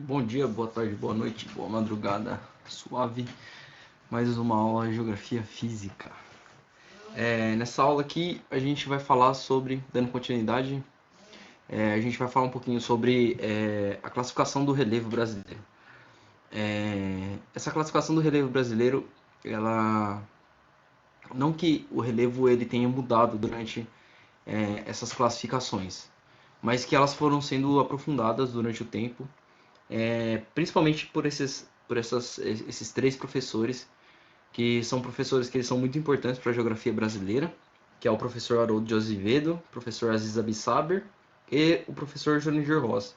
Bom dia, boa tarde, boa noite, boa madrugada, suave. Mais uma aula de Geografia Física. Nessa aula aqui a gente vai falar sobre, dando continuidade, a gente vai falar um pouquinho sobre a classificação do relevo brasileiro. Essa classificação do relevo brasileiro, ela, não que o relevo ele tenha mudado durante essas classificações, mas que elas foram sendo aprofundadas durante o tempo, principalmente por esses três professores, que são professores que eles são muito importantes para a geografia brasileira, que é o professor Haroldo de Azevedo, o professor Aziz Abissaber e o professor Joniger Ross.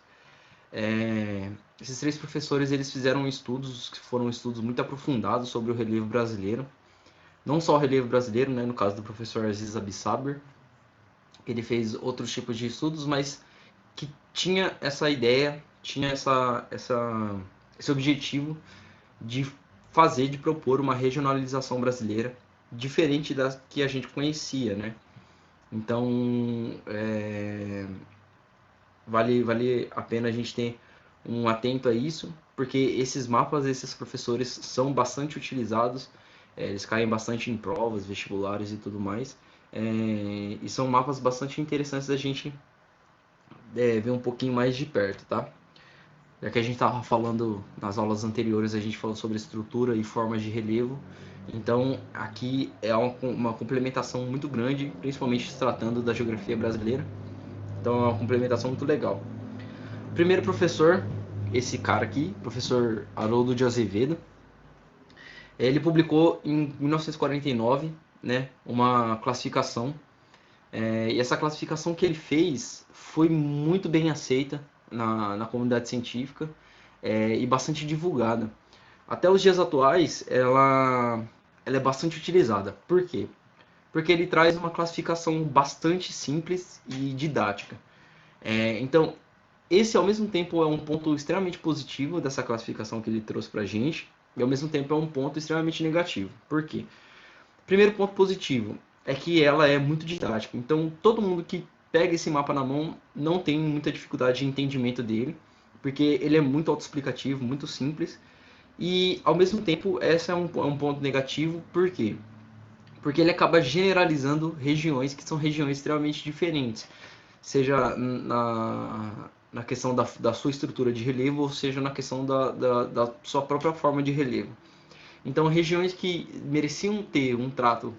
Esses três professores eles fizeram estudos que foram estudos muito aprofundados sobre o relevo brasileiro, não só o relevo brasileiro, né, no caso do professor Aziz Abissaber, ele fez outros tipos de estudos, mas que tinha essa ideia, tinha esse objetivo de de propor uma regionalização brasileira diferente da que a gente conhecia, né? Então, vale a pena a gente ter um atento a isso, porque esses mapas, esses professores são bastante utilizados, eles caem bastante em provas, vestibulares e tudo mais, e são mapas bastante interessantes da gente ver um pouquinho mais de perto, tá? Já que a gente estava falando nas aulas anteriores, a gente falou sobre estrutura e formas de relevo. Então, aqui é uma complementação muito grande, principalmente se tratando da geografia brasileira. Então, é uma complementação muito legal. O primeiro professor, esse cara aqui, professor Haroldo de Azevedo, ele publicou em 1949, né, uma classificação. E essa classificação que ele fez foi muito bem aceita na comunidade científica e bastante divulgada. Até os dias atuais, ela é bastante utilizada. Por quê? Porque ele traz uma classificação bastante simples e didática. Então, esse ao mesmo tempo é um ponto extremamente positivo dessa classificação que ele trouxe para a gente, e ao mesmo tempo é um ponto extremamente negativo. Por quê? Primeiro ponto positivo é que ela é muito didática. Então, todo mundo que pega esse mapa na mão não tem muita dificuldade de entendimento dele, porque ele é muito autoexplicativo, muito simples. E, ao mesmo tempo, esse é um ponto negativo, por quê? Porque ele acaba generalizando regiões que são regiões extremamente diferentes, seja na questão da sua estrutura de relevo, ou seja na questão da sua própria forma de relevo. Então, regiões que mereciam ter um trato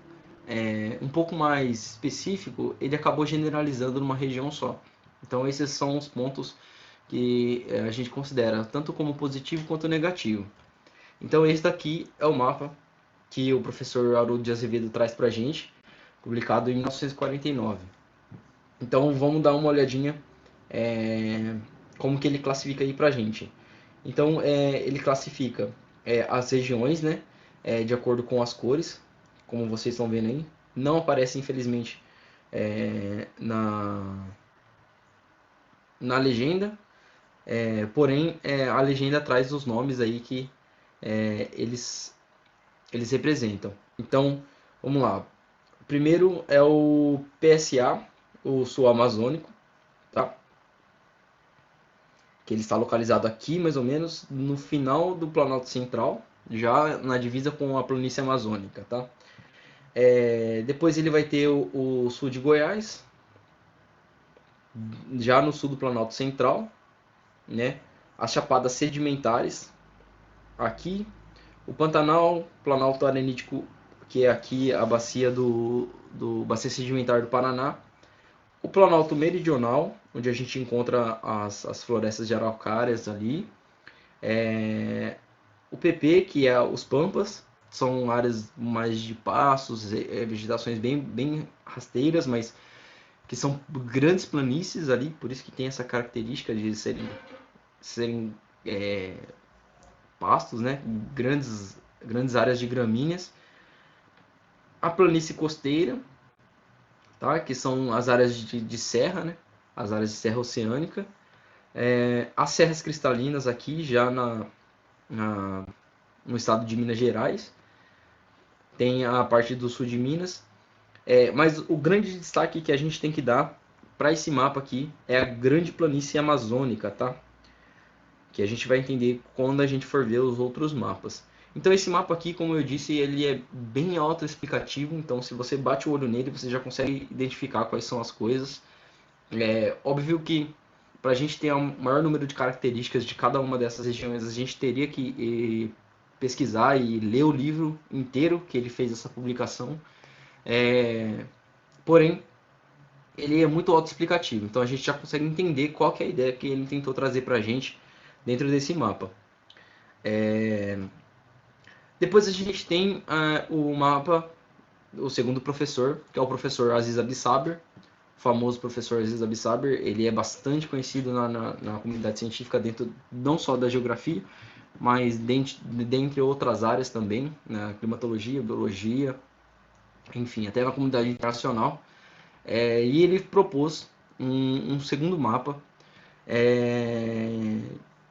um pouco mais específico, ele acabou generalizando numa região só. Então, esses são os pontos que a gente considera tanto como positivo quanto negativo. Então, esse daqui é o mapa que o professor Haroldo de Azevedo traz para a gente, publicado em 1949. Então, vamos dar uma olhadinha como que ele classifica aí para a gente. Então, ele classifica as regiões, né, de acordo com as cores, como vocês estão vendo aí. Não aparece, infelizmente, na legenda, porém, a legenda traz os nomes aí que eles representam. Então, vamos lá. O primeiro é o PSA, o Sul Amazônico, tá? Que ele está localizado aqui, mais ou menos, no final do Planalto Central, já na divisa com a planície amazônica, tá? Depois ele vai ter o sul de Goiás, já no sul do Planalto Central, né? As chapadas sedimentares, aqui, o Pantanal, Planalto Arenítico, que é aqui a bacia do bacia sedimentar do Paraná, o Planalto Meridional, onde a gente encontra as florestas de araucárias ali, o PP, que é os Pampas, são áreas mais de pastos, vegetações bem rasteiras, mas que são grandes planícies ali, por isso que tem essa característica de serem pastos, né? Grandes áreas de gramíneas. A planície costeira, tá? Que são as áreas de serra, né? As áreas de serra oceânica. As serras cristalinas aqui, já no estado de Minas Gerais. Tem a parte do sul de Minas. Mas o grande destaque que a gente tem que dar para esse mapa aqui é a grande planície amazônica, tá? que a gente vai entender quando a gente for ver os outros mapas. Então esse mapa aqui, como eu disse, ele é bem autoexplicativo, então se você bate o olho nele, você já consegue identificar quais são as coisas. É óbvio que para a gente ter um maior número de características de cada uma dessas regiões, a gente teria que pesquisar e ler o livro inteiro que ele fez essa publicação. Porém, ele é muito autoexplicativo, então a gente já consegue entender qual que é a ideia que ele tentou trazer para a gente dentro desse mapa. Depois a gente tem o mapa, o segundo professor, que é o professor Aziz Absaber, o famoso professor Aziz Absaber. Ele é bastante conhecido na comunidade científica, dentro não só da geografia, mas dentre outras áreas também, na climatologia, biologia, enfim, até na comunidade internacional. E ele propôs um segundo mapa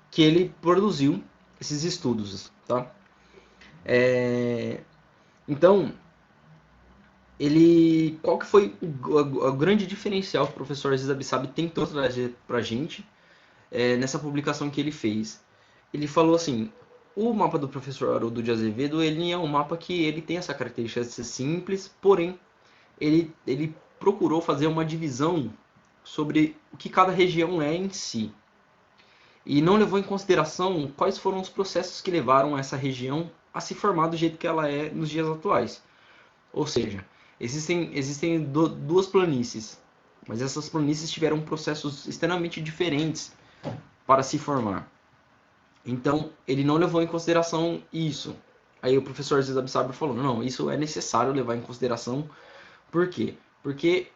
que ele produziu esses estudos, tá? Então, qual que foi o grande diferencial que o professor Aziz Absabe tentou trazer para a gente nessa publicação que ele fez? Ele falou assim: o mapa do professor Haroldo de Azevedo, ele é um mapa que ele tem essa característica de ser simples, porém ele procurou fazer uma divisão sobre o que cada região é em si, e não levou em consideração quais foram os processos que levaram essa região a se formar do jeito que ela é nos dias atuais. Ou seja, existem duas planícies, mas essas planícies tiveram processos extremamente diferentes para se formar. Então, ele não levou em consideração isso. Aí o professor Zizab Saber falou: não, isso é necessário levar em consideração. Por quê? Porque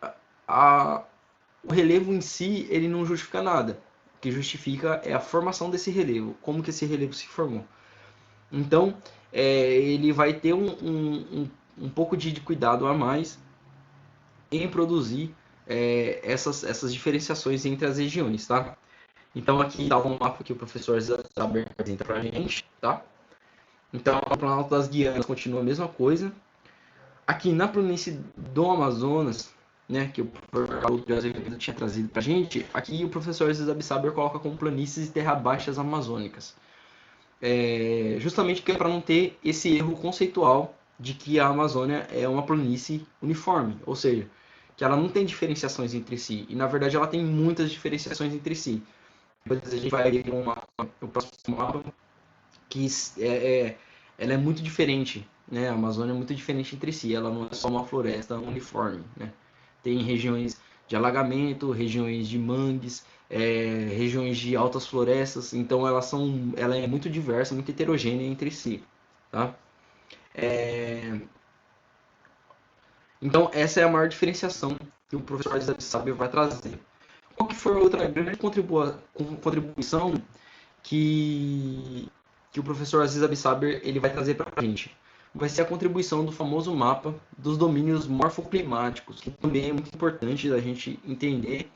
o relevo em si ele não justifica nada. O que justifica é a formação desse relevo, como que esse relevo se formou. Então, ele vai ter um pouco de cuidado a mais em produzir essas diferenciações entre as regiões, tá? Então, aqui está um mapa que o professor Zaber apresenta para a gente, tá? Então, o Planalto das Guianas continua a mesma coisa. Aqui na planície do Amazonas, né, que o professor Azevedo tinha trazido para a gente, aqui o professor Zizab Saber coloca como planícies e terra baixas amazônicas. Justamente para não ter esse erro conceitual de que a Amazônia é uma planície uniforme, ou seja, que ela não tem diferenciações entre si, e na verdade ela tem muitas diferenciações entre si. Depois a gente vai ver o próximo mapa, que ela é muito diferente, né? A Amazônia é muito diferente entre si, ela não é só uma floresta uniforme, né? Tem regiões de alagamento, regiões de mangues, regiões de altas florestas, então ela é muito diversa, muito heterogênea entre si, tá? Então essa é a maior diferenciação que o professor Isaac Saber vai trazer. Qual que foi outra grande contribuição que, que o professor Aziz Absaber ele vai trazer para a gente? Vai ser a contribuição do famoso mapa dos domínios morfoclimáticos, que também é muito importante da gente entender,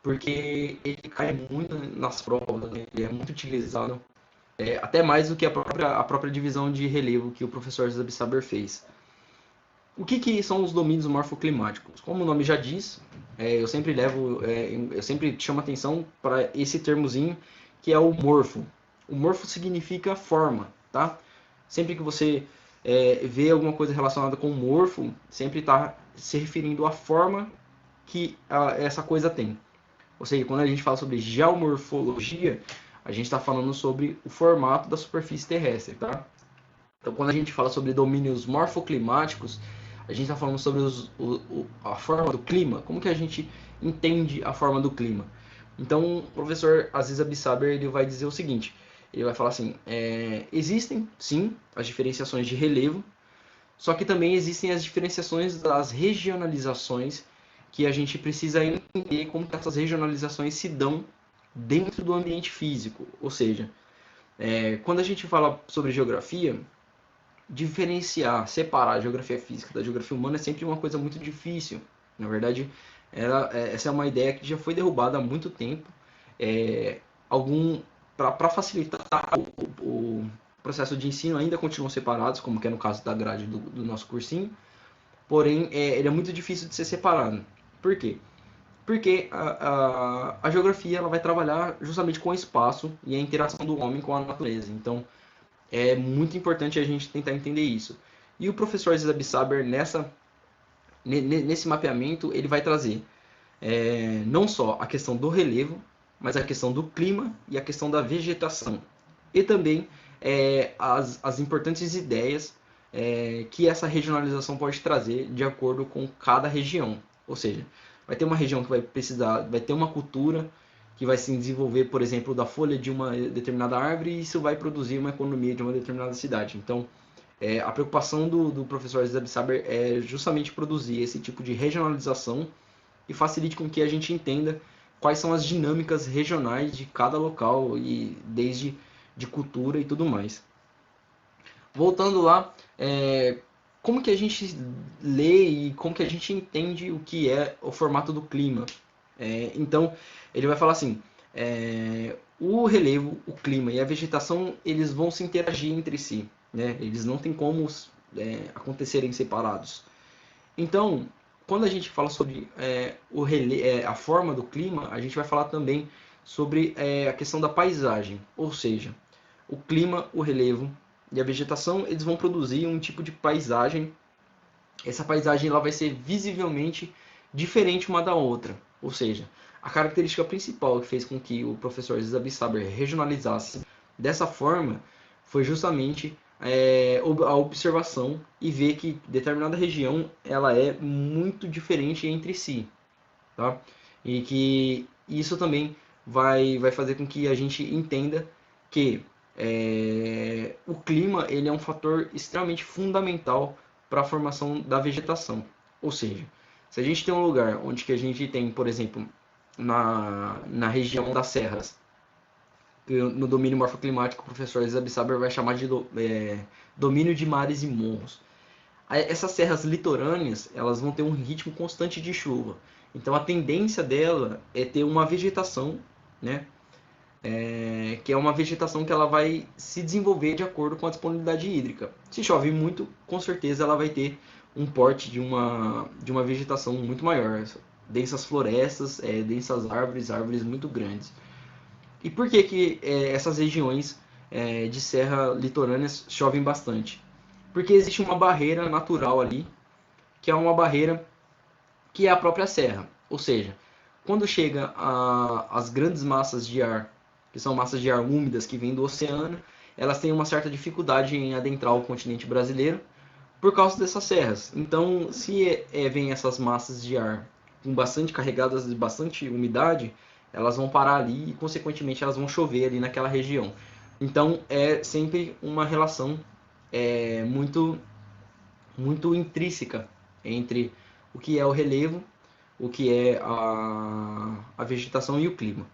porque ele cai muito nas provas, né? Ele é muito utilizado, até mais do que a própria divisão de relevo que o professor Aziz Absaber fez. O que são os domínios morfoclimáticos? Como o nome já diz, eu sempre chamo atenção para esse termozinho que é o morfo. O morfo significa forma, tá? Sempre que você vê alguma coisa relacionada com morfo, sempre está se referindo à forma que essa coisa tem. Ou seja, quando a gente fala sobre geomorfologia, a gente está falando sobre o formato da superfície terrestre, tá? Então, quando a gente fala sobre domínios morfoclimáticos, a gente está falando sobre a forma do clima. Como que a gente entende a forma do clima? Então, o professor Aziz Absaber ele vai dizer o seguinte: ele vai falar assim, existem sim as diferenciações de relevo, só que também existem as diferenciações das regionalizações, que a gente precisa entender como que essas regionalizações se dão dentro do ambiente físico. Ou seja, quando a gente fala sobre geografia, diferenciar, separar a geografia física da geografia humana é sempre uma coisa muito difícil. Na verdade, essa é uma ideia que já foi derrubada há muito tempo. Para facilitar o processo de ensino, ainda continuam separados, como que é no caso da grade do nosso cursinho. Porém, ele é muito difícil de ser separado. Por quê? porque a geografia ela vai trabalhar justamente com o espaço e a interação do homem com a natureza. Então, é muito importante a gente tentar entender isso. E o professor Zizab Saber, nesse mapeamento, ele vai trazer não só a questão do relevo, mas a questão do clima e a questão da vegetação. E também as importantes ideias que essa regionalização pode trazer de acordo com cada região. Ou seja, vai ter uma região que vai precisar, vai ter uma cultura que vai se desenvolver, por exemplo, da folha de uma determinada árvore e isso vai produzir uma economia de uma determinada cidade. Então, a preocupação do professor Zeb Saber é justamente produzir esse tipo de regionalização e facilite com que a gente entenda quais são as dinâmicas regionais de cada local e desde de cultura e tudo mais. Voltando lá, como que a gente lê e como que a gente entende o que é o formato do clima? Então, ele vai falar assim, o relevo, o clima e a vegetação, eles vão se interagir entre si, né? Eles não têm como acontecerem separados. Então, quando a gente fala sobre a forma do clima, a gente vai falar também sobre a questão da paisagem, ou seja, o clima, o relevo e a vegetação, eles vão produzir um tipo de paisagem. Essa paisagem ela vai ser visivelmente diferente uma da outra, ou seja, a característica principal que fez com que o professor Zizab Saber regionalizasse dessa forma foi justamente a observação e ver que determinada região ela é muito diferente entre si, tá? E que isso também vai fazer com que a gente entenda que o clima ele é um fator extremamente fundamental para a formação da vegetação. Ou seja, se a gente tem um lugar onde que a gente tem, por exemplo, na região das serras, que no domínio morfoclimático o professor Isaac Saber vai chamar de domínio de mares e morros. Essas serras litorâneas elas vão ter um ritmo constante de chuva. Então a tendência dela é ter uma vegetação, né, que é uma vegetação que ela vai se desenvolver de acordo com a disponibilidade hídrica. Se chove muito, com certeza ela vai ter um porte de uma vegetação muito maior. Densas florestas, densas árvores, árvores muito grandes. E por que, que essas regiões de serra litorâneas chovem bastante? Porque existe uma barreira natural ali, que é uma barreira que é a própria serra. Ou seja, quando chega as grandes massas de ar, que são massas de ar úmidas que vêm do oceano, elas têm uma certa dificuldade em adentrar o continente brasileiro por causa dessas serras. Então, se vem essas massas de ar com bastante carregadas de bastante umidade, elas vão parar ali e, consequentemente, elas vão chover ali naquela região. Então, é sempre uma relação muito, muito intrínseca entre o que é o relevo, o que é a vegetação e o clima.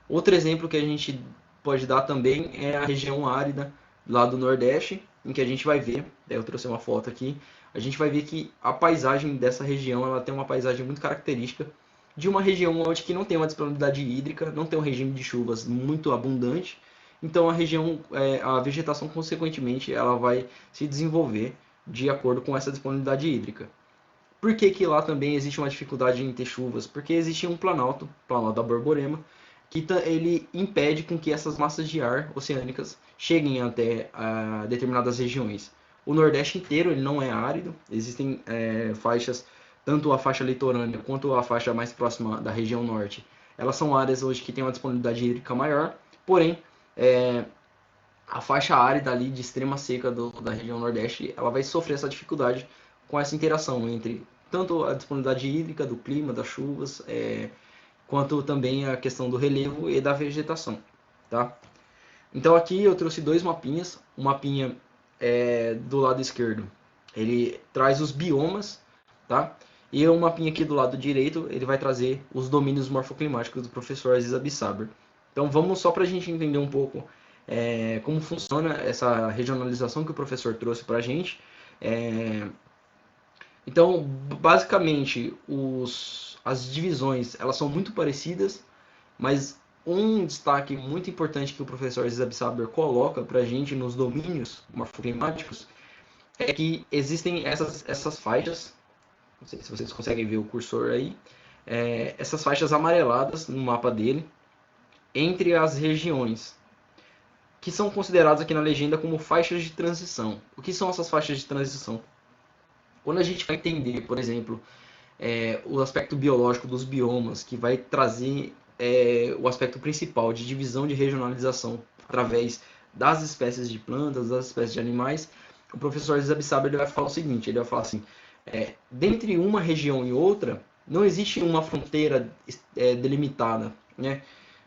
Outro exemplo que a gente pode dar também é a região árida lá do Nordeste, em que a gente vai ver, eu trouxe uma foto aqui, a gente vai ver que a paisagem dessa região ela tem uma paisagem muito característica de uma região onde que não tem uma disponibilidade hídrica, não tem um regime de chuvas muito abundante, então a região, a vegetação consequentemente ela vai se desenvolver de acordo com essa disponibilidade hídrica. Por que, que lá também existe uma dificuldade em ter chuvas? Porque existe um planalto, Planalto da Borborema, que ele impede com que essas massas de ar oceânicas cheguem até determinadas regiões. O Nordeste inteiro ele não é árido, existem faixas, tanto a faixa litorânea quanto a faixa mais próxima da região norte. Elas são áreas hoje que têm uma disponibilidade hídrica maior, porém a faixa árida ali de extrema seca da região Nordeste, ela vai sofrer essa dificuldade com essa interação entre tanto a disponibilidade hídrica, do clima, das chuvas, quanto também a questão do relevo e da vegetação, tá? Então aqui eu trouxe dois mapinhas, um mapinha do lado esquerdo, ele traz os biomas, tá? E um mapinha aqui do lado direito, ele vai trazer os domínios morfoclimáticos do professor Aziz Abissaber. Então vamos só para a gente entender um pouco como funciona essa regionalização que o professor trouxe para a gente. Então, basicamente, as divisões elas são muito parecidas, mas um destaque muito importante que o professor Zizab Saber coloca para a gente nos domínios morfoclimáticos é que existem essas faixas, não sei se vocês conseguem ver o cursor aí, essas faixas amareladas no mapa dele entre as regiões, que são consideradas aqui na legenda como faixas de transição. O que são essas faixas de transição? Quando a gente vai entender, por exemplo, o aspecto biológico dos biomas, que vai trazer o aspecto principal de divisão de regionalização através das espécies de plantas, das espécies de animais, o professor Zabissaber ele vai falar o seguinte, ele vai falar assim, dentre uma região e outra, não existe uma fronteira delimitada, né?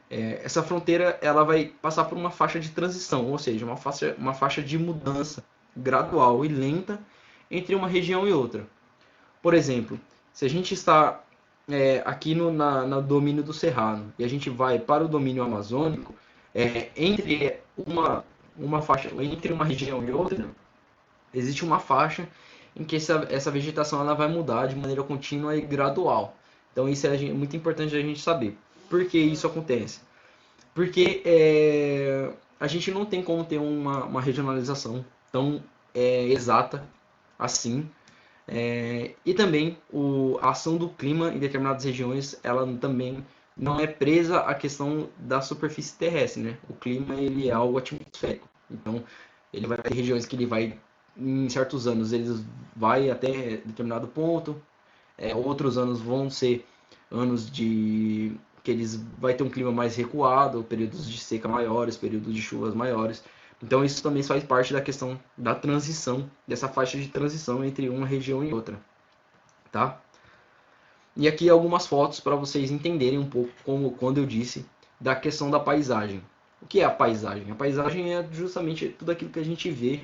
Essa fronteira ela vai passar por uma faixa de transição, ou seja, uma faixa de mudança gradual e lenta entre uma região e outra. Por exemplo, se a gente está aqui no domínio do Cerrado e a gente vai para o domínio amazônico, entre uma faixa, entre uma região e outra, existe uma faixa em que essa vegetação ela vai mudar de maneira contínua e gradual. Então isso é muito importante a gente saber. Por que isso acontece? Porque a gente não tem como ter uma regionalização tão exata assim. E também a ação do clima em determinadas regiões, ela também não é presa à questão da superfície terrestre, né? O clima ele é algo atmosférico. Então, ele vai ter regiões que ele vai, em certos anos, eles vai até determinado ponto, outros anos vão ser anos de que eles vai ter um clima mais recuado, períodos de seca maiores, períodos de chuvas maiores. Então isso também faz parte da questão da transição, dessa faixa de transição entre uma região e outra, tá? E aqui algumas fotos para vocês entenderem um pouco como quando eu disse da questão da paisagem. O que é a paisagem? A paisagem é justamente tudo aquilo que a gente vê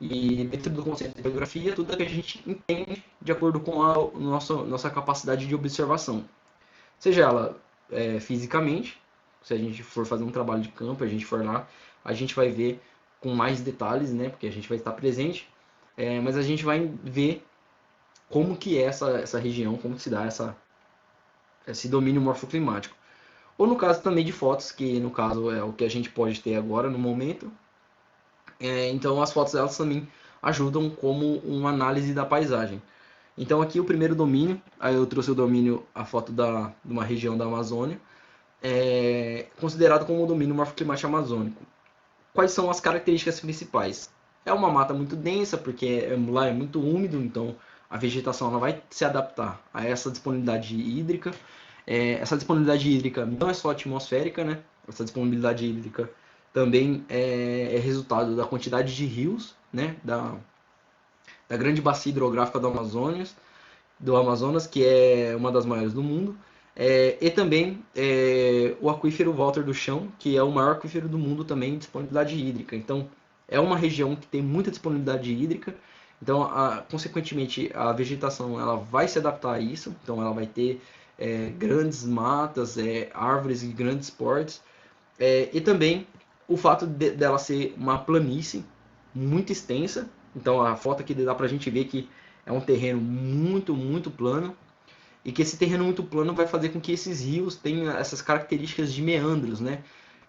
e dentro do conceito de geografia, tudo que a gente entende de acordo com a nossa capacidade de observação. Seja ela fisicamente, se a gente for fazer um trabalho de campo, a gente for lá, a gente vai ver com mais detalhes, né? Porque a gente vai estar presente, mas a gente vai ver como que é essa região, como que se dá esse domínio morfoclimático. Ou no caso também de fotos, que no caso é o que a gente pode ter agora no momento. Então as fotos elas também ajudam como uma análise da paisagem. Então aqui o primeiro domínio, aí eu trouxe o domínio, a foto de uma região da Amazônia, considerado como o domínio morfoclimático amazônico. Quais são as características principais? É uma mata muito densa, porque lá é muito úmido, então a vegetação ela vai se adaptar a essa disponibilidade hídrica. Essa disponibilidade hídrica não é só atmosférica, né? Essa disponibilidade hídrica também é resultado da quantidade de rios, né? Da grande bacia hidrográfica do Amazonas, que é uma das maiores do mundo, e também o aquífero Walter do Chão, que é o maior aquífero do mundo também em disponibilidade hídrica. Então, é uma região que tem muita disponibilidade hídrica, então, consequentemente, a vegetação ela vai se adaptar a isso, então ela vai ter grandes matas, árvores e grandes portes, e também o fato dela ser uma planície muito extensa, então a foto aqui dá para a gente ver que é um terreno muito, muito plano, e que esse terreno muito plano vai fazer com que esses rios tenham essas características de meandros, né?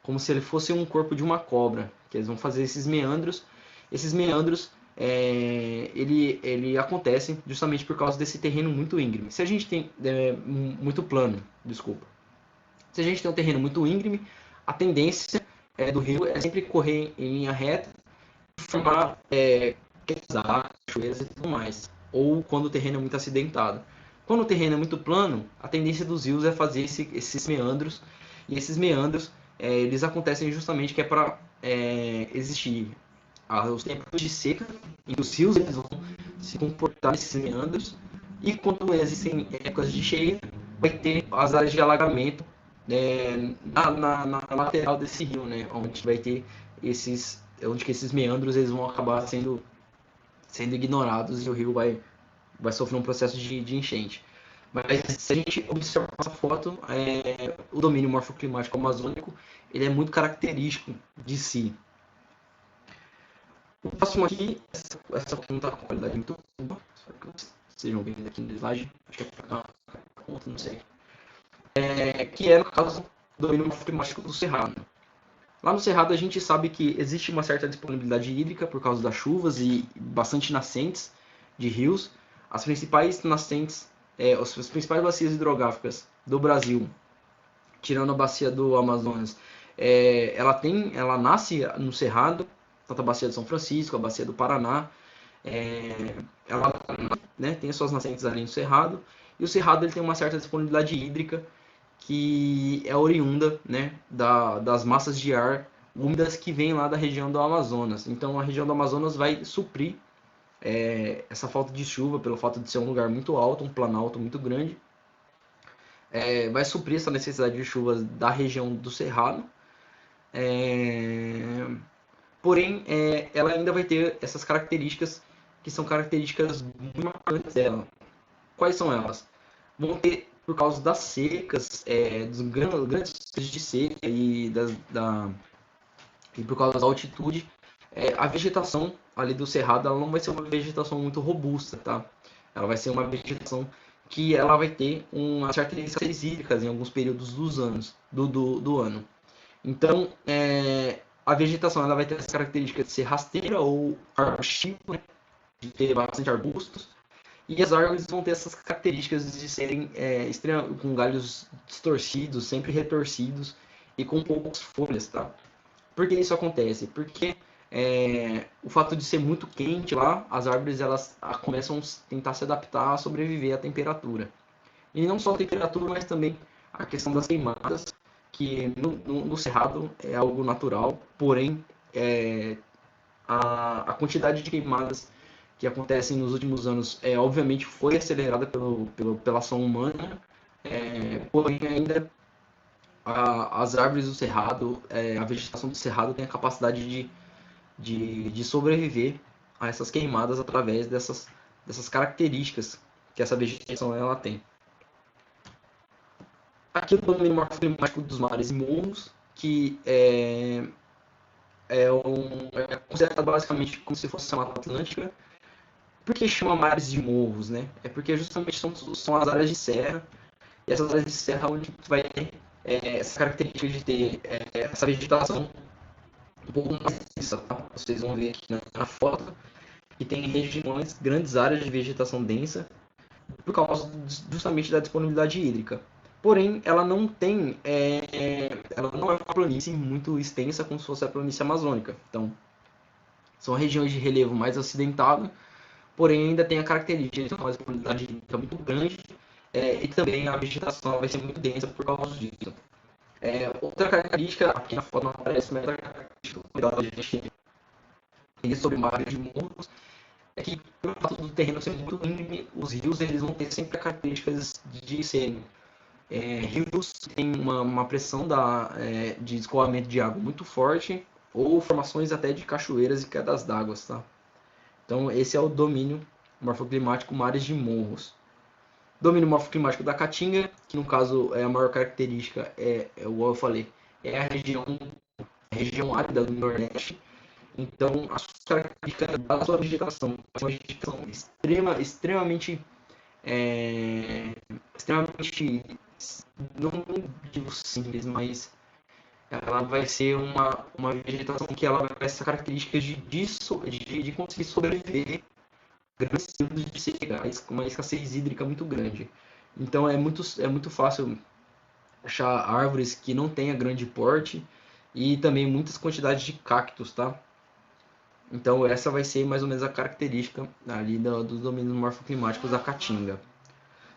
Como se ele fosse um corpo de uma cobra, que eles vão fazer esses meandros. Esses meandros, ele acontecem justamente por causa desse terreno muito íngreme. Se a gente tem muito plano, desculpa. Se a gente tem um terreno muito íngreme, a tendência do rio é sempre correr em linha reta e formar cachoeiras e tudo mais. Ou quando o terreno é muito acidentado. Quando o terreno é muito plano, a tendência dos rios é fazer esses meandros. E esses meandros, eles acontecem justamente que é para existir os tempos de seca, em que os rios eles vão se comportar nesses meandros. E quando existem épocas de cheia, vai ter as áreas de alagamento na lateral desse rio, né? Onde vai ter onde que esses meandros eles vão acabar sendo ignorados e o rio vai sofrer um processo de enchente. Mas se a gente observar essa foto, o domínio morfoclimático amazônico ele é muito característico de si. O próximo aqui, essa foto não está com qualidade muito boa, espero que vocês estejam vendo aqui no slide, acho que é para conta, não sei. Que é no caso do domínio morfoclimático do Cerrado. Lá no Cerrado a gente sabe que existe uma certa disponibilidade hídrica por causa das chuvas e bastante nascentes de rios. As principais nascentes as principais bacias hidrográficas do Brasil, tirando a bacia do Amazonas, ela nasce no Cerrado, tanto a bacia de São Francisco, a bacia do Paraná, ela, né, tem as suas nascentes ali no Cerrado, e o Cerrado ele tem uma certa disponibilidade hídrica que é oriunda, né, das massas de ar úmidas que vêm lá da região do Amazonas. Então a região do Amazonas vai suprir essa falta de chuva pelo fato de ser um lugar muito alto, um planalto muito grande, vai suprir essa necessidade de chuvas da região do Cerrado. É, Porém, ela ainda vai ter essas características que são características muito marcantes dela. Quais são elas? Vão ter, por causa das secas, dos grandes de seca e por causa da altitude, a vegetação ali do cerrado ela não vai ser uma vegetação muito robusta, tá? Ela vai ser uma vegetação que ela vai ter uma certa escassez hídricas em alguns períodos do ano. Então, a vegetação ela vai ter essa característica de ser rasteira ou arbustiva, né? De ter bastante arbustos, e as árvores vão ter essas características de serem com galhos distorcidos, sempre retorcidos e com poucas folhas, tá? Por que isso acontece? Porque o fato de ser muito quente lá, as árvores elas começam a tentar se adaptar a sobreviver à temperatura. E não só a temperatura, mas também a questão das queimadas, que no Cerrado é algo natural, porém a quantidade de queimadas que acontecem nos últimos anos obviamente foi acelerada pela ação humana, porém ainda as árvores do cerrado, a vegetação do cerrado tem a capacidade de sobreviver a essas queimadas através dessas características que essa vegetação ela tem. Aqui no domínio morfoclimático dos mares e morros, que é considerado basicamente como se fosse a Mata Atlântica. Por que chama mares de morros, né? É porque justamente são as áreas de serra, e essas áreas de serra onde vai ter essa característica de ter essa vegetação um pouco mais densa, tá? Vocês vão ver aqui na foto que tem regiões, grandes áreas de vegetação densa, por causa justamente da disponibilidade hídrica. Porém, ela não tem, ela não é uma planície muito extensa como se fosse a planície amazônica. Então, são regiões de relevo mais acidentado, porém ainda tem a característica de uma disponibilidade hídrica muito grande, e também a vegetação vai ser muito densa por causa disso. Outra característica, aqui na foto não aparece, mas a característica da gente tem sobre mares de morros, é que pelo fato do terreno ser muito íngreme, os rios eles vão ter sempre características de serem rios que têm uma pressão de escoamento de água muito forte, ou formações até de cachoeiras e quedas d'água, tá? Então esse é o domínio morfoclimático mares de morros. Domínio morfoclimático da Caatinga, que no caso a maior característica igual eu falei, é a região árida do Nordeste. Então, as características da sua vegetação é uma vegetação extremamente, não digo simples, mas ela vai ser uma vegetação que ela vai ter essa característica de conseguir sobreviver grandes períodos de seca, com uma escassez hídrica muito grande. Então é muito fácil achar árvores que não tenha grande porte e também muitas quantidades de cactos, tá? Então essa vai ser mais ou menos a característica ali dos domínios morfoclimáticos da Caatinga.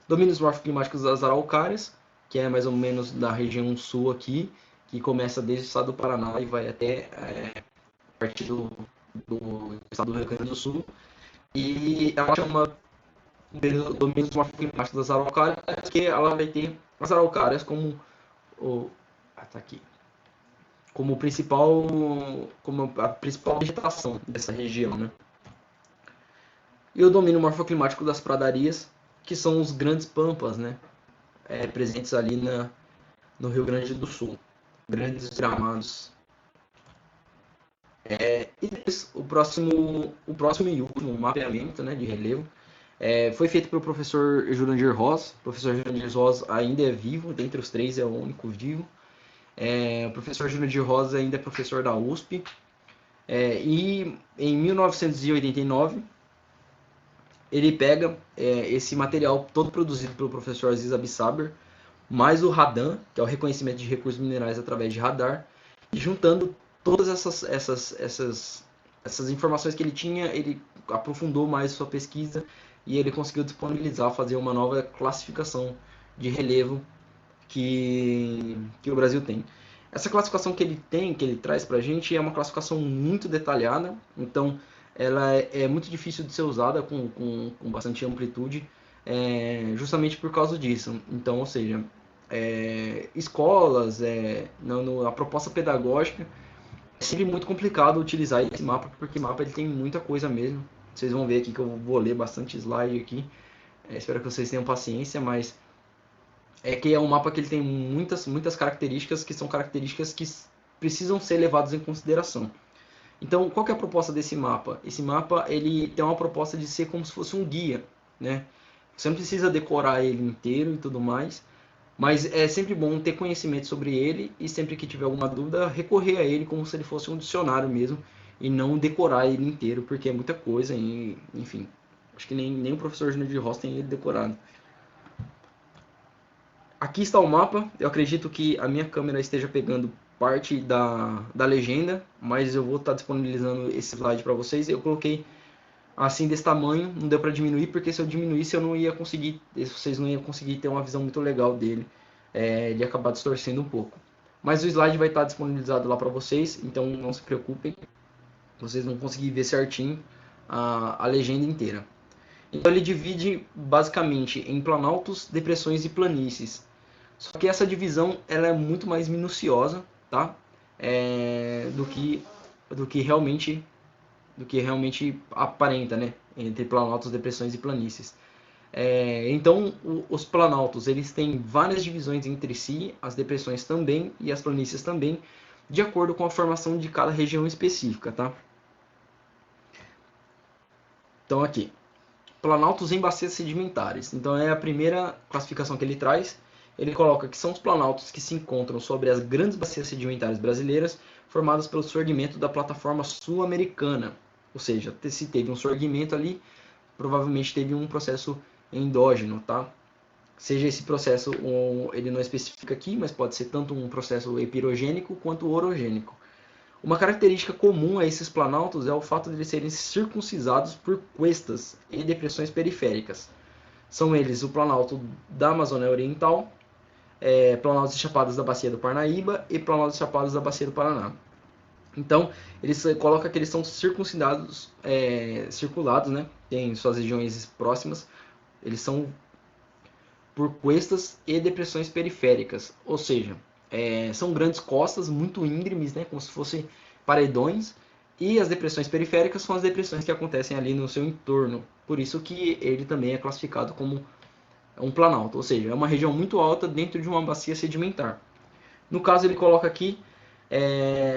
Domínios morfoclimáticos das araucárias, que é mais ou menos da região sul aqui, que começa desde o estado do Paraná e vai até a partir do estado do Rio Grande do Sul. E ela chama domínios morfoclimáticos das araucárias, porque ela vai ter as araucárias como tá aqui, como a principal vegetação dessa região, né? E o domínio morfoclimático das pradarias, que são os grandes pampas, né? Presentes ali no Rio Grande do Sul. Grandes gramados. E depois, o próximo e último mapeamento, né, de relevo foi feito pelo professor Jurandir Ross. O professor Jurandir Ross ainda é vivo, dentre os três é o único vivo. O professor Jurandir Ross ainda é professor da USP. E em 1989, ele pega esse material todo produzido pelo professor Aziz Abissaber, mais o RADAN, que é o reconhecimento de recursos minerais através de radar, e juntando todas essas informações que ele tinha, ele aprofundou mais sua pesquisa e ele conseguiu disponibilizar, fazer uma nova classificação de relevo que o Brasil tem. Essa classificação que ele tem, que ele traz para a gente, é uma classificação muito detalhada, então ela é muito difícil de ser usada com bastante amplitude, justamente por causa disso. Então, ou seja, escolas, a proposta pedagógica, é sempre muito complicado utilizar esse mapa, porque mapa ele tem muita coisa mesmo. Vocês vão ver aqui que eu vou ler bastante slide aqui. Espero que vocês tenham paciência, mas que é um mapa que ele tem muitas características que são características que precisam ser levadas em consideração. Então, qual que é a proposta desse mapa? Esse mapa ele tem uma proposta de ser como se fosse um guia, né? Você não precisa decorar ele inteiro e tudo mais, mas é sempre bom ter conhecimento sobre ele e sempre que tiver alguma dúvida, recorrer a ele como se ele fosse um dicionário mesmo e não decorar ele inteiro, porque é muita coisa e, enfim, acho que nem o professor Júnior de Ross tem ele decorado. Aqui está o mapa. Eu acredito que a minha câmera esteja pegando parte da legenda, mas eu vou estar disponibilizando esse slide para vocês. Eu coloquei assim desse tamanho, não deu para diminuir, porque se eu diminuísse eu não ia conseguir, vocês não iam conseguir ter uma visão muito legal dele. Ele ia acabar distorcendo um pouco. Mas o slide vai estar disponibilizado lá para vocês, então não se preocupem, vocês vão conseguir ver certinho a legenda inteira. Então ele divide basicamente em planaltos, depressões e planícies. Só que essa divisão ela é muito mais minuciosa, tá? Do que realmente aparenta, né? Entre planaltos, depressões e planícies. Então os planaltos eles têm várias divisões entre si, as depressões também e as planícies também, de acordo com a formação de cada região específica, tá? Então aqui, planaltos em bacias sedimentares. Então é a primeira classificação que ele traz. Ele coloca que são os planaltos que se encontram sobre as grandes bacias sedimentares brasileiras, formadas pelo surgimento da plataforma sul-americana. Ou seja, se teve um surgimento ali, provavelmente teve um processo endógeno, tá? Seja esse processo, ele não especifica aqui, mas pode ser tanto um processo epirogênico quanto orogênico. Uma característica comum a esses planaltos é o fato de eles serem circuncisados por cuestas e depressões periféricas. São eles o planalto da Amazônia Oriental, planaltos e chapadas da Bacia do Parnaíba e planaltos e chapadas da Bacia do Paraná. Então, eles colocam que eles são circuncidados, circulados, né? Tem suas regiões próximas. Eles são por cuestas e depressões periféricas, ou seja, são grandes costas muito íngremes, né, como se fossem paredões, e as depressões periféricas são as depressões que acontecem ali no seu entorno. Por isso que ele também é classificado como um planalto, ou seja, é uma região muito alta dentro de uma bacia sedimentar. No caso, ele coloca aqui,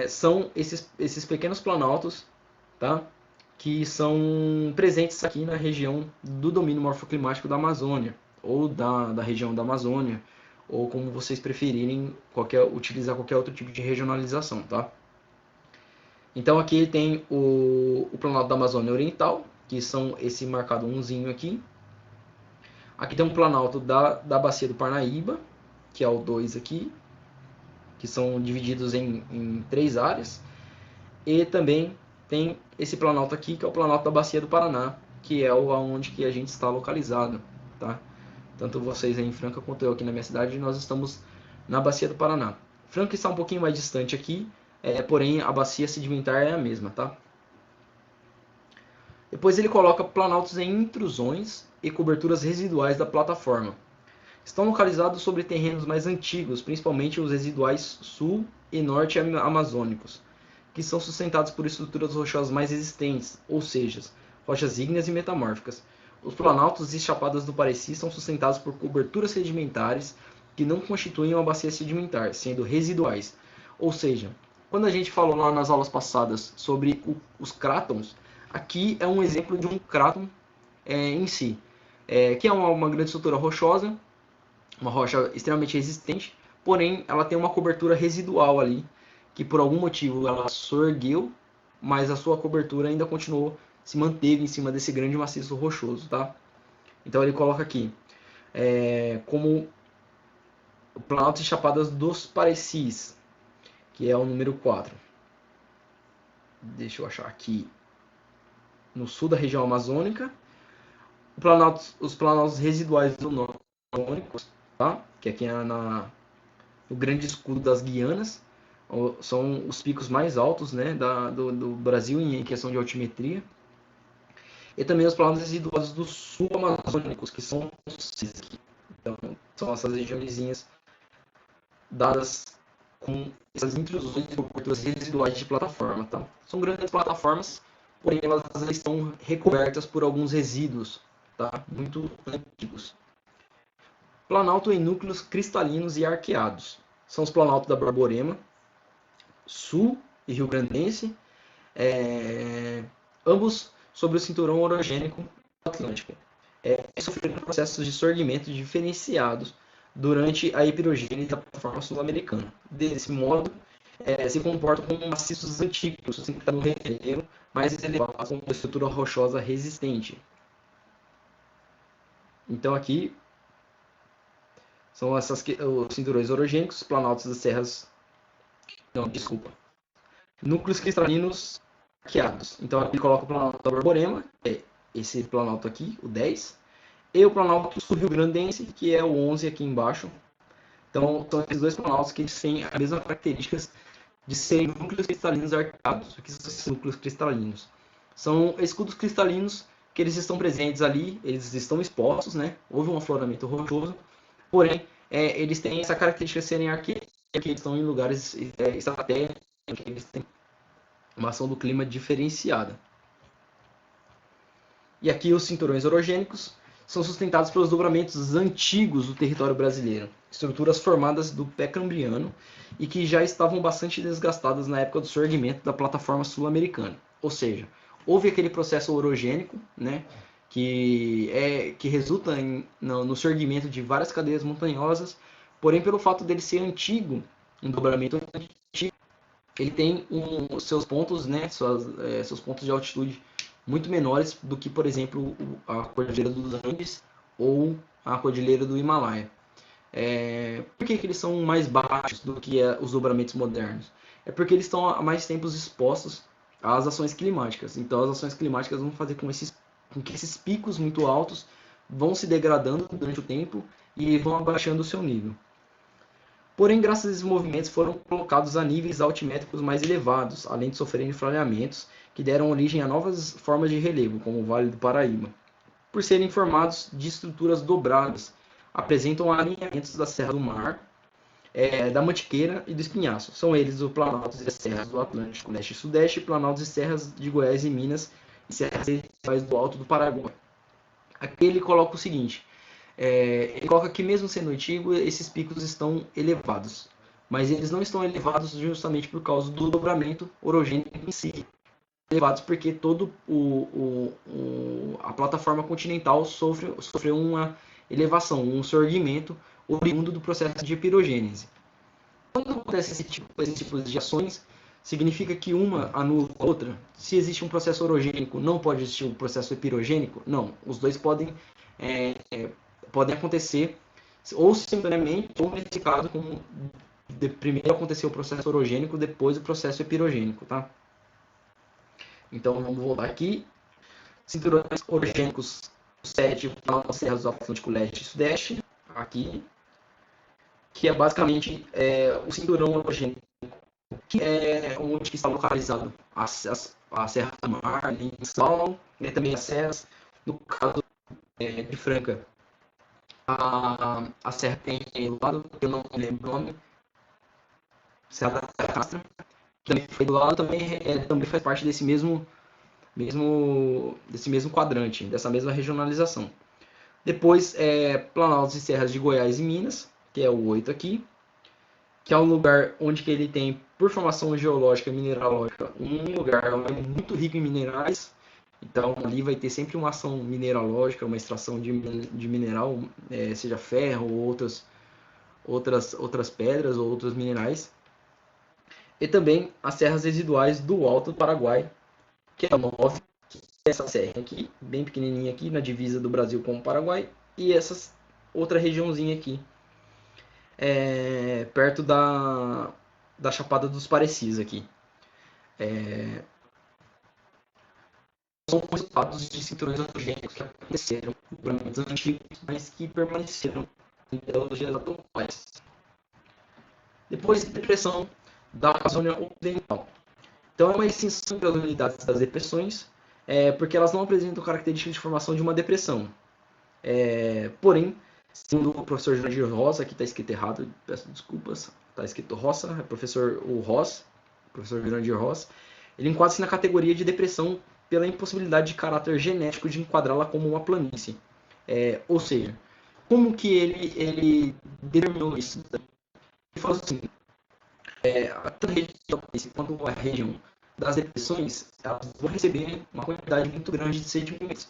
são esses pequenos planaltos, tá? Que são presentes aqui na região do domínio morfoclimático da Amazônia, ou da região da Amazônia, ou como vocês preferirem utilizar qualquer outro tipo de regionalização, tá? Então aqui tem o Planalto da Amazônia Oriental, que são esse marcado umzinho aqui. Aqui tem um Planalto da Bacia do Parnaíba, que é o 2 aqui, que são divididos em 3 áreas. E também tem esse planalto aqui, que é o Planalto da Bacia do Paraná, que é onde que a gente está localizado, tá? Tanto vocês aí em Franca quanto eu aqui na minha cidade, nós estamos na Bacia do Paraná. Franca está um pouquinho mais distante aqui, porém a bacia sedimentar é a mesma, tá? Depois ele coloca planaltos em intrusões e coberturas residuais da plataforma. Estão localizados sobre terrenos mais antigos, principalmente os residuais sul e norte amazônicos, que são sustentados por estruturas rochosas mais existentes, ou seja, rochas ígneas e metamórficas. Os planaltos e chapadas do Pareci são sustentados por coberturas sedimentares que não constituem uma bacia sedimentar, sendo residuais. Ou seja, quando a gente falou lá nas aulas passadas sobre os crátons, aqui é um exemplo de um cráton em si, que é uma grande estrutura rochosa, uma rocha extremamente resistente, porém ela tem uma cobertura residual ali, que por algum motivo ela surgiu, mas a sua cobertura ainda continuou se manteve em cima desse grande maciço rochoso, tá? Então ele coloca aqui como o Planalto e Chapadas dos Parecis, que é o número 4. Deixa eu achar aqui. No sul da região amazônica. Os planaltos residuais do norte amazônicos, tá? Que aqui é no Grande Escudo das Guianas. São os picos mais altos, né, do Brasil em questão de altimetria. E também os planaltos residuais do sul amazônicos, que são os CISC. Então, são essas regiões dadas com essas intrusões e coberturas residuais de plataforma, tá? São grandes plataformas, porém elas estão recobertas por alguns resíduos, tá? Muito antigos. Planalto em núcleos cristalinos e arqueados. São os planaltos da Borborema, Sul e Rio Grandense, ambos sobre o cinturão orogênico atlântico. Sofreram processos de sorgimento diferenciados durante a epirogênese da plataforma sul-americana. Desse modo, se comportam como maciços antigos, sustentados no relevo, mais elevados, com uma estrutura rochosa resistente. Então aqui são os cinturões orogênicos, planaltos das serras... Não, desculpa. Núcleos cristalinos arqueados. Então aqui coloca o planalto da Borborema, esse planalto aqui, o 10, e o planalto sul-rio-grandense, que é o 11 aqui embaixo. Então são esses dois planaltos que têm as mesmas características de serem núcleos cristalinos arqueados. O que são esses núcleos cristalinos? São escudos cristalinos que eles estão presentes ali, eles estão expostos, né? Houve um afloramento rochoso, porém eles têm essa característica de serem arqueados, que eles estão em lugares estratégicos, que eles têm uma ação do clima diferenciada. E aqui os cinturões orogênicos são sustentados pelos dobramentos antigos do território brasileiro, estruturas formadas do pré-cambriano e que já estavam bastante desgastadas na época do surgimento da plataforma sul-americana. Ou seja, houve aquele processo orogênico, né, que resulta no surgimento de várias cadeias montanhosas, porém pelo fato dele ser antigo, um dobramento antigo, ele tem seus pontos, né, seus pontos de altitude muito menores do que, por exemplo, a Cordilheira dos Andes ou a Cordilheira do Himalaia. Por que eles são mais baixos do que os dobramentos modernos? É porque eles estão há mais tempos expostos às ações climáticas. Então, as ações climáticas vão fazer com que esses picos muito altos vão se degradando durante o tempo e vão abaixando o seu nível. Porém, graças a esses movimentos, foram colocados a níveis altimétricos mais elevados, além de sofrerem enfraquecimentos que deram origem a novas formas de relevo, como o Vale do Paraíba. Por serem formados de estruturas dobradas, apresentam alinhamentos da Serra do Mar, da Mantiqueira e do Espinhaço. São eles os planaltos e serras do Atlântico Leste e Sudeste, planaltos e serras de Goiás e Minas, e serras do Alto do Paraguai. Aqui ele coloca o seguinte: ele coloca que mesmo sendo antigo, esses picos estão elevados, mas eles não estão elevados justamente por causa do dobramento orogênico em si. Elevados porque todo a plataforma continental sofreu uma elevação, um surgimento oriundo do processo de epirogênese. Quando acontece esse tipo de ações, significa que uma anula a outra? Se existe um processo orogênico, não pode existir um processo epirogênico? Não, os dois podem acontecer ou simultaneamente, ou nesse caso, como primeiro aconteceu o processo orogênico, depois o processo epirogênico, tá? Então vamos voltar aqui. Cinturões orogênicos 7, nas serras do Atlântico Leste e Sudeste, aqui, que é basicamente o cinturão orogênico, que é onde está localizado a Serra do Mar, em São, e também as serras, no caso de Franca. A serra tem do lado, eu não lembro o nome, Serra da Castra, que também foi do lado, também faz parte desse mesmo quadrante, dessa mesma regionalização. Depois, Planaltos e Serras de Goiás e Minas, que é o 8 aqui, que é um lugar onde que ele tem, por formação geológica e mineralógica, um lugar muito rico em minerais. Então, ali vai ter sempre uma ação mineralógica, uma extração de mineral, seja ferro ou outras pedras ou outros minerais. E também as serras residuais do Alto do Paraguai, que é o 9, essa serra aqui, bem pequenininha aqui, na divisa do Brasil com o Paraguai, e essa outra regiãozinha aqui, perto da Chapada dos Parecis aqui. São resultados de cinturões orogênicos que aconteceram em planetas antigos, mas que permaneceram em geologias atuais. Depois, depressão da Amazônia Ocidental. Então, é uma extinção das unidades das depressões, porque elas não apresentam características de formação de uma depressão. Porém, segundo o professor Jurandir Rosa, aqui está escrito errado, peço desculpas, está escrito Rosa, é professor Jurandir Rosa, ele enquadra-se na categoria de depressão pela impossibilidade de caráter genético de enquadrá-la como uma planície. Ou seja, como que ele determinou isso? Ele falou assim, tanto a região quanto a região das depressões, elas vão receber uma quantidade muito grande de sedimentos.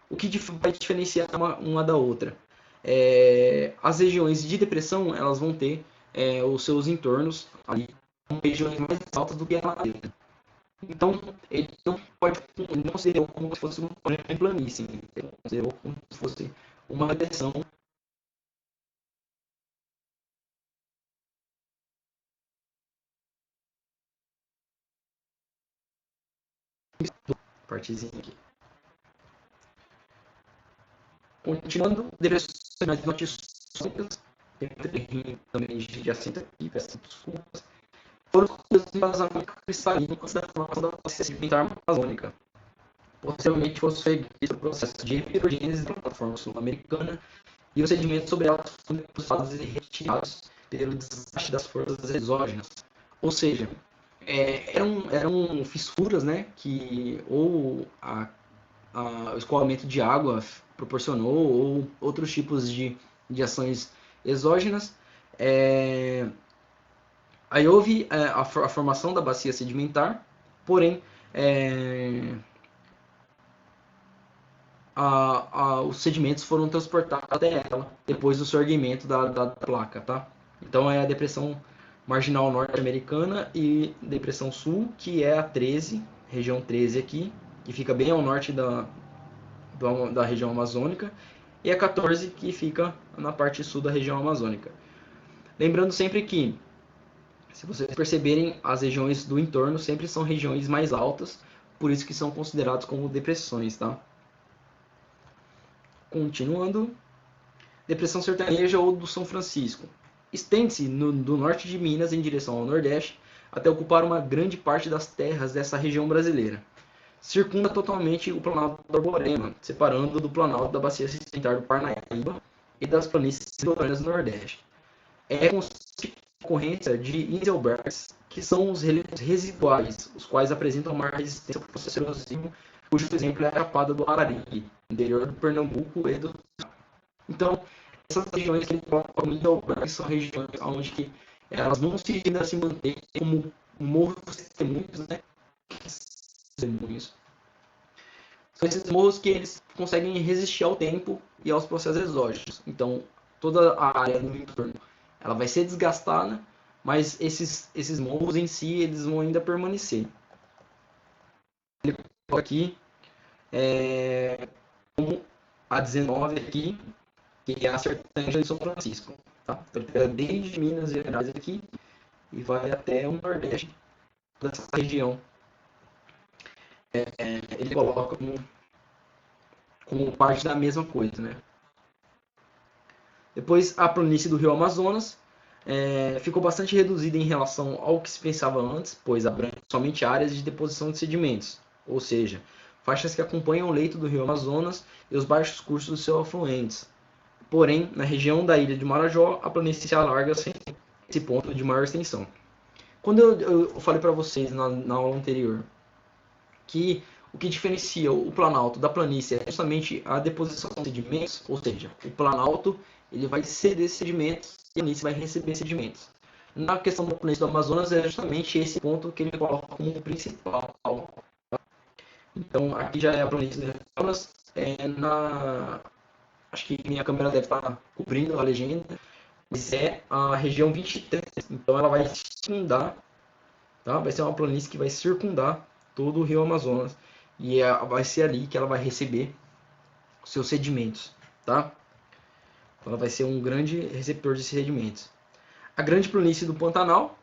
O que vai diferenciar uma da outra? As regiões de depressão, elas vão ter os seus entornos ali, com regiões mais altas do que a madeira. Então, ele não considerou como se fosse uma planície, ele considerou como se fosse uma depressão. Partezinha aqui. Continuando, depressões notícias, tem também de assento aqui, peço desculpas, foram os vazamentos cristalínicos da formação da bacia sedimentar amazônica. Posteriormente, foi seguido o processo de pirogênese da plataforma sul-americana e os sedimentos sobre ela foram depositados e retirados pelo desgaste das forças exógenas. Ou seja, eram fissuras, né, que ou o escoamento de água proporcionou, ou outros tipos de ações exógenas. Aí houve a formação da bacia sedimentar, porém os sedimentos foram transportados até ela depois do sorgimento da placa, tá? Então é a depressão marginal norte-americana e depressão sul, que é a 13, região 13 aqui, que fica bem ao norte da região amazônica, e a 14, que fica na parte sul da região amazônica. Lembrando sempre que, se vocês perceberem, as regiões do entorno sempre são regiões mais altas, por isso que são considerados como depressões, tá? Continuando, depressão sertaneja ou do São Francisco. Estende-se do norte de Minas em direção ao nordeste, até ocupar uma grande parte das terras dessa região brasileira. Circunda totalmente o Planalto do Borborema, separando do Planalto da Bacia Sedimentar do Parnaíba e das planícies litorâneas do Nordeste. É concorrência de Inselbergs, que são os relevos residuais, os quais apresentam maior resistência ao processo erosivo, cujo exemplo é a Chapada do Araripe, interior do Pernambuco e do... Então, essas regiões que ele coloca como Inselbergs são regiões onde que elas vão ainda se manter como morros testemunhos, né? Testemunhos. São esses morros que eles conseguem resistir ao tempo e aos processos exógenos. Então, toda a área no entorno ela vai ser desgastada, mas esses morros em si eles vão ainda permanecer. Ele coloca aqui como a 19 aqui, que é a sertaneja de São Francisco. Tá? Então, ele pega desde Minas Gerais aqui e vai até o Nordeste dessa região. Ele coloca como parte da mesma coisa, né? Depois, a planície do Rio Amazonas ficou bastante reduzida em relação ao que se pensava antes, pois abrange somente áreas de deposição de sedimentos, ou seja, faixas que acompanham o leito do Rio Amazonas e os baixos cursos dos seus afluentes. Porém, na região da ilha de Marajó, a planície se alarga sem esse ponto de maior extensão. Quando eu falei para vocês na aula anterior que o que diferencia o planalto da planície é justamente a deposição de sedimentos, ou seja, o planalto ele vai ceder sedimentos e a planície vai receber sedimentos. Na questão da planície do Amazonas é justamente esse ponto que ele coloca como principal. Então aqui já é a planície do Amazonas, acho que minha câmera deve estar cobrindo a legenda, mas é a região 23, então ela vai circundar, tá? Vai ser uma planície que vai circundar todo o Rio Amazonas. e vai ser ali que ela vai receber os seus sedimentos, tá? Então, ela vai ser um grande receptor de sedimentos. A grande planície do Pantanal,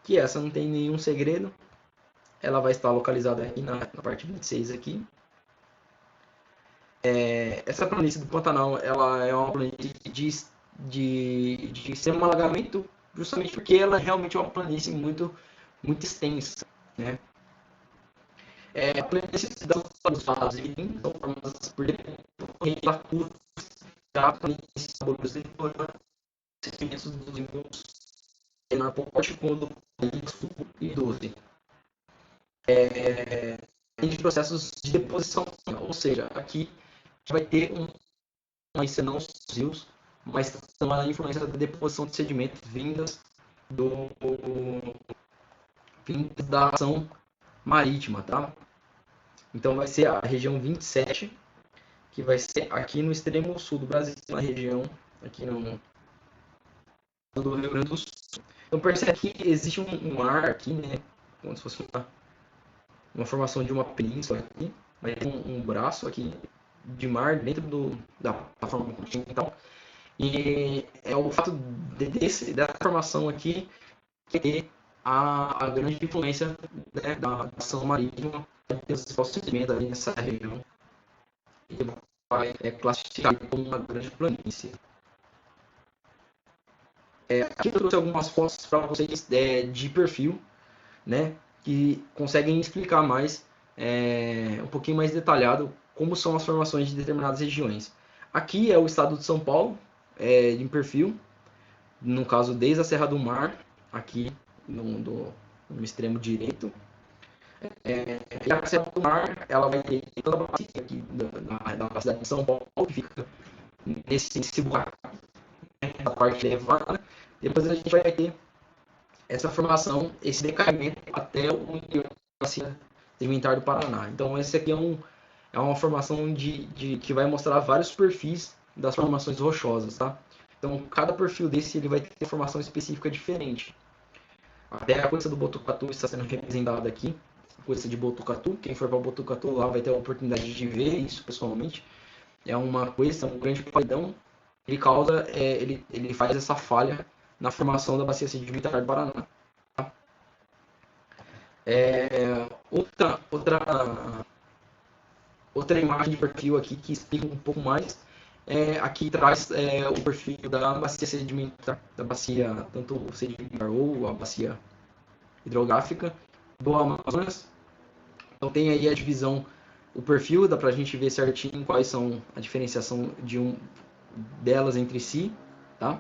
que essa não tem nenhum segredo, ela vai estar localizada aqui na parte 26 aqui. Essa planície do Pantanal, ela é uma planície de extremo alagamento, justamente porque ela realmente é uma planície muito extensa, né? A planície dos lados são formadas por correntes lacustres da planície saborosa e sedimentos dos rios menor porte quando e 12. De processos de deposição, ou seja, aqui vai ter mas não os rios, mas também a influência da deposição de sedimentos vindas da ação marítima, tá? Então vai ser a região 27, que vai ser aqui no extremo sul do Brasil, na região aqui do Rio Grande do Sul. Então percebe que existe um ar aqui, né? Como se fosse uma formação de uma península aqui, vai ter um braço aqui de mar dentro da plataforma continental. E é o fato dessa formação aqui que tem a grande influência, né, da ação marítima dos sedimentos ali nessa região e vai classificar como uma grande planície. Aqui eu trouxe algumas fotos para vocês de perfil, né, que conseguem explicar mais, um pouquinho mais detalhado, como são as formações de determinadas regiões. Aqui é o estado de São Paulo, em perfil, no caso desde a Serra do Mar, aqui no extremo direito. E a Serra do Mar, ela vai ter toda a bacia aqui da cidade de São Paulo, que fica nesse buraco, né, na parte elevada. Depois a gente vai ter essa formação, esse decaimento até o interior da bacia sedimentar do Paraná. Então, esse aqui é uma formação que vai mostrar vários perfis das formações rochosas, tá? Então, cada perfil desse ele vai ter formação específica diferente. Até a coisa do Botucatu está sendo representada aqui, a coisa de Botucatu. Quem for para Botucatu lá vai ter a oportunidade de ver isso pessoalmente. É uma coisa, um grande paredão. Ele causa, ele faz essa falha na formação da bacia sedimentar do Paraná. Tá? Outra imagem de perfil aqui que explica um pouco mais. Aqui traz o perfil da bacia sedimentar, da bacia tanto sedimentar ou a bacia hidrográfica do Amazonas. Então tem aí a divisão, o perfil, dá pra gente ver certinho quais são a diferenciação delas entre si, tá?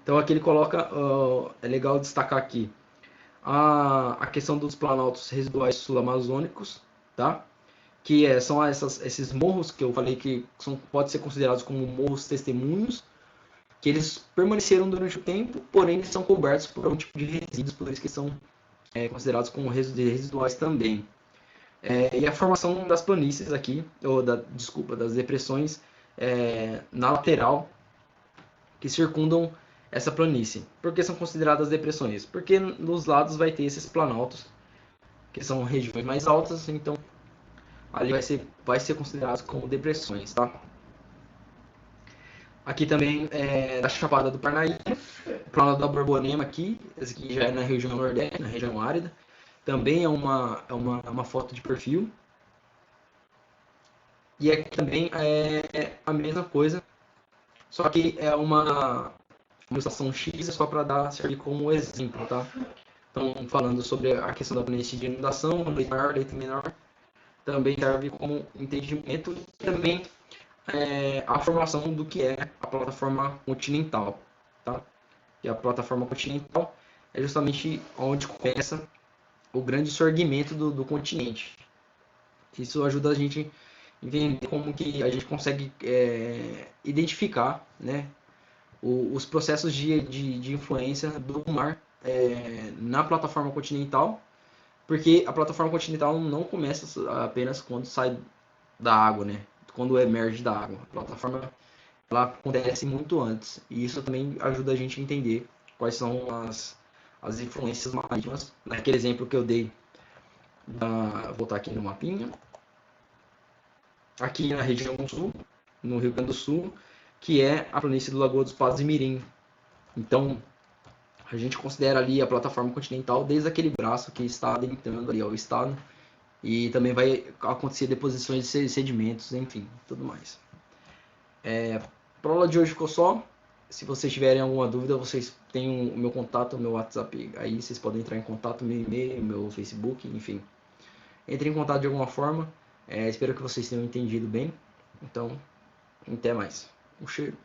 Então aqui ele coloca, é legal destacar aqui, a questão dos planaltos residuais sul-amazônicos, tá? Que são esses morros que eu falei que podem ser considerados como morros testemunhos, que eles permaneceram durante o tempo, porém eles são cobertos por algum tipo de resíduos, por isso que são considerados como residuais também. E a formação das planícies aqui, das depressões na lateral que circundam essa planície. Por que são consideradas depressões? Porque nos lados vai ter esses planaltos, que são regiões mais altas, então ali vai ser considerado como depressões, tá? Aqui também da Chapada do Parnaíba, o Planalto da Borborema aqui, esse aqui já é na região nordeste, na região árida. Também é uma foto de perfil. E aqui também é a mesma coisa, só que é uma ilustração X só para servir como exemplo, tá? Então, falando sobre a questão da planície de inundação, leito maior, leito menor, também serve como entendimento e também a formação do que é a plataforma continental, tá? E a plataforma continental é justamente onde começa o grande surgimento do continente. Isso ajuda a gente a entender como que a gente consegue identificar, né, os processos de influência do mar na plataforma continental, porque a plataforma continental não começa apenas quando sai da água, né? Quando emerge da água. A plataforma ela acontece muito antes. E isso também ajuda a gente a entender quais são as influências marítimas. Naquele exemplo que eu dei, vou voltar aqui no mapinha. aqui na região sul, no Rio Grande do Sul, que é a planície do Lagoa dos Patos e Mirim. Então, a gente considera ali a plataforma continental desde aquele braço que está adentrando ali ao estado, e também vai acontecer deposições de sedimentos, enfim, tudo mais. Para a aula de hoje ficou só. Se vocês tiverem alguma dúvida, vocês têm o meu contato, o meu WhatsApp aí, vocês podem entrar em contato, meu e-mail, meu Facebook, enfim. Entre em contato de alguma forma. Espero que vocês tenham entendido bem. Então, até mais. Um cheiro.